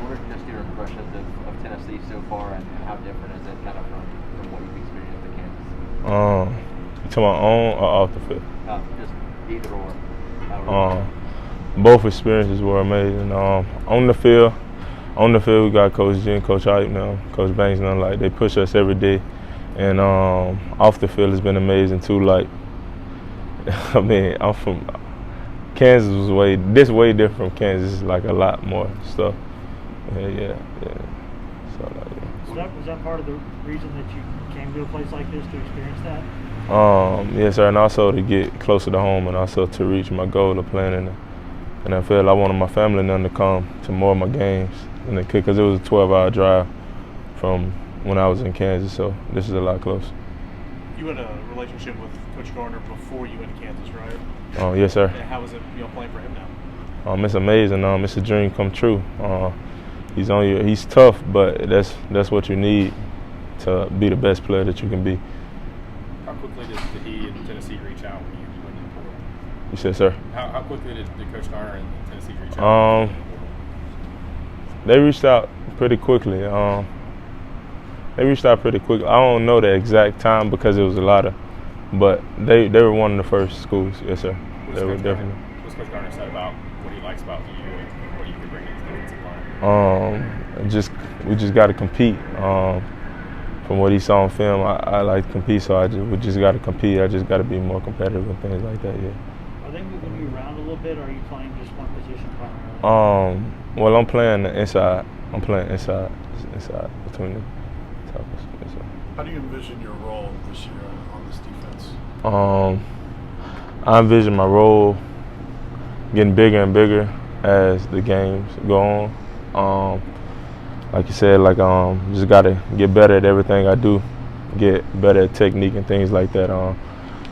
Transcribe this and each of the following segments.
what are just your impressions of Tennessee so far, and how different is it kind of from what you've experienced at Kansas? You talking about on or off the field? Just either or. Both experiences were amazing. On the field, we got Coach G and Coach Hype now, Coach Banks now. Like they push us every day, and off the field has been amazing too. Like, I mean, I'm from Kansas was way different from Kansas. It's like a lot more stuff. Yeah. So like, yeah. Was that part of the reason that you came to a place like this to experience that? Yes, sir, and also to get closer to home, and also to reach my goal of playing in the NFL. I wanted my family and them to come to more of my games than they could, because it was a 12-hour drive from when I was in Kansas. So this is a lot closer. You had a relationship with Coach Gardner before you went to Kansas, right? Yes, sir. And how is it playing for him now? It's amazing. It's a dream come true. He's tough, but that's what you need to be the best player that you can be. How quickly did he and Tennessee reach out when you went to the portal? You said, sir? How quickly did Coach Garner and Tennessee reach out? They reached out pretty quickly. I don't know the exact time because it was a lot of, but they were one of the first schools. Yes, sir. They were definitely. What's Coach Garner said about what he likes about you and what you can bring to the defensive line? We just got to compete. From what he saw on film, I like to compete, so we just got to compete. I just got to be more competitive and things like that. Yeah. Are they moving you around a little bit, or are you playing just one position primarily? Well, I'm playing the inside. I'm playing inside between the tackles. Yes, sir. How do you envision your role this year on this defense? I envision my role getting bigger and bigger as the games go on. Like you said, just gotta get better at everything I do, get better at technique and things like that. And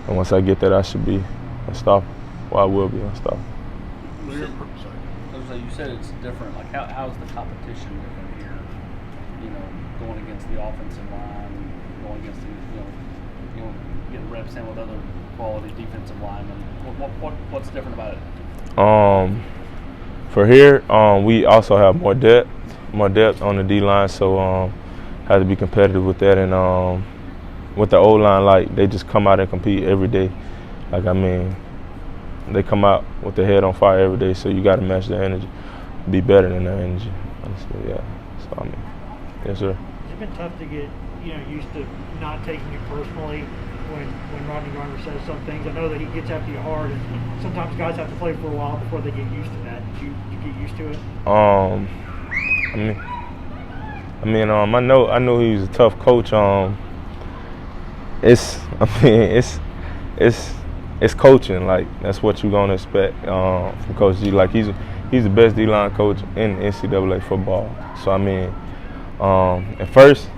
once I get that, I should be unstoppable. Well, I will be unstoppable. You said it's different. Like, how's the competition different here? Going against the offensive line, going against the getting reps in with other quality defensive linemen. What's different about it? For here, we also have more depth on the D line, so have to be competitive with that. And with the O line, like they just come out and compete every day. Like, I mean, they come out with their head on fire every day, so you got to match their energy, be better than their energy. Honestly, yeah. So I mean, yes, sir. Has it been tough to get used to not taking it personally when Rodney Garner says some things? I know that he gets after you hard, and sometimes guys have to play for a while before they get used to that. Did you get used to it? I know he was a tough coach. It's coaching. Like, that's what you're gonna expect from Coach G. Like, he's the best D-line coach in NCAA football. So I mean, at first,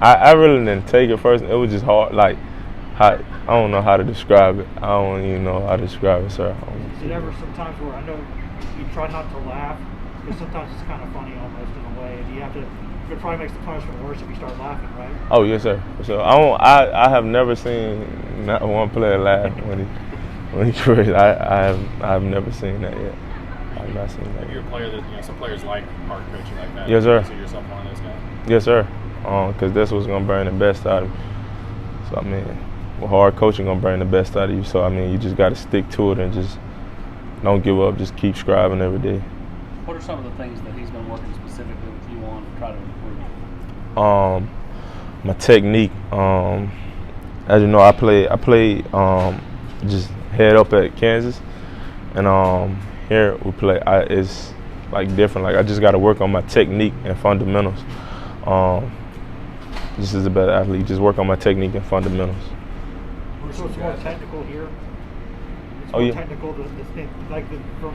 I really didn't take it first. It was just hard. Like, I don't know how to describe it. I don't even know how to describe it, sir. Is it ever sometimes where, I know you try not to laugh, because sometimes it's kind of funny almost in a way, and you have to, it probably makes the punishment worse if you start laughing, right? Oh, yes, sir. So I have never seen not one player laugh when he crazy. I have never seen that yet. I've not seen that. You're a player that some players like hard coaching like that. Yes, sir. You see yourself one of those guys? Yes, sir. Because that's what's gonna bring the best out of me. So I mean, hard coaching gonna bring the best out of you. So I mean, you just got to stick to it and just don't give up. Just keep striving every day. What are some of the things that he's been working specifically with you on to try to improve? My technique. As you know, I play just head up at Kansas, and here we play. It's like different. Like, I just got to work on my technique and fundamentals. Just as a better athlete, just work on my technique and fundamentals. So it's more technical here? It's Oh, more yeah. technical,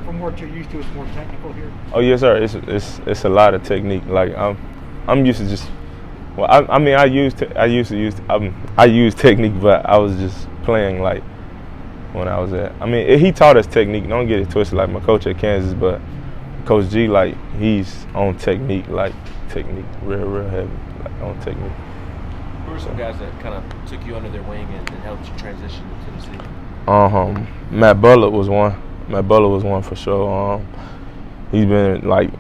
from what you're used to, it's more technical here? Oh, yes, sir. It's a lot of technique. Like, I'm used to just. Well, I mean, I use technique, but I was just playing like when I was at. I mean, he taught us technique. Don't get it twisted, like my coach at Kansas, but Coach G, like, he's on technique, real heavy, like on technique. Who are some guys that kind of took you under their wing and helped you transition to Tennessee? Matt Butler was one. Matt Butler was one for sure. He's been like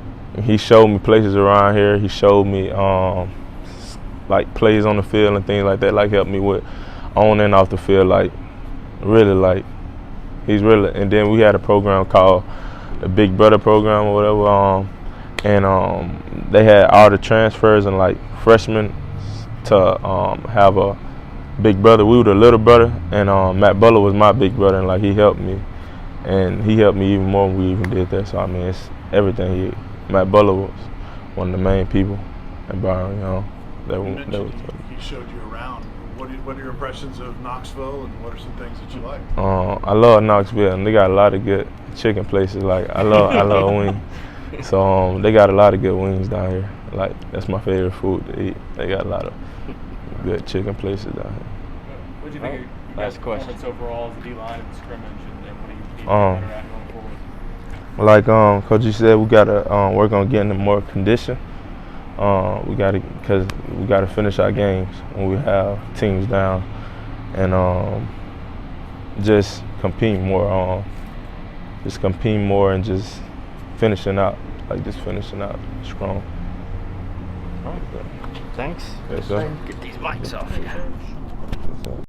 he showed me places around here. He showed me like plays on the field and things like that. Like helped me with on and off the field. Like really, like he's really. And then we had a program called the Big Brother program or whatever. And they had all the transfers and like freshmen to have a big brother. We were the little brother, and Matt Butler was my big brother, and like he helped me, and he helped me even more when we even did that. So I mean, it's everything. Matt Butler was one of the main people in Byron, you know. He showed you around. What are your impressions of Knoxville, and what are some things that you like? I love Knoxville, and they got a lot of good chicken places. Like I love wings. So they got a lot of good wings down here. Like that's my favorite food to eat. They got a lot of good chicken places down here. What do you think of your guys' performance overall as a D-line and scrimmage, and what do you need to get better at going forward? Like Coach, you said, we gotta work on getting more condition. Because we gotta finish our games when we have teams down, and just compete more. Just compete more and just finishing out strong. Thanks. Yes, sir. Get these mics off. Yeah.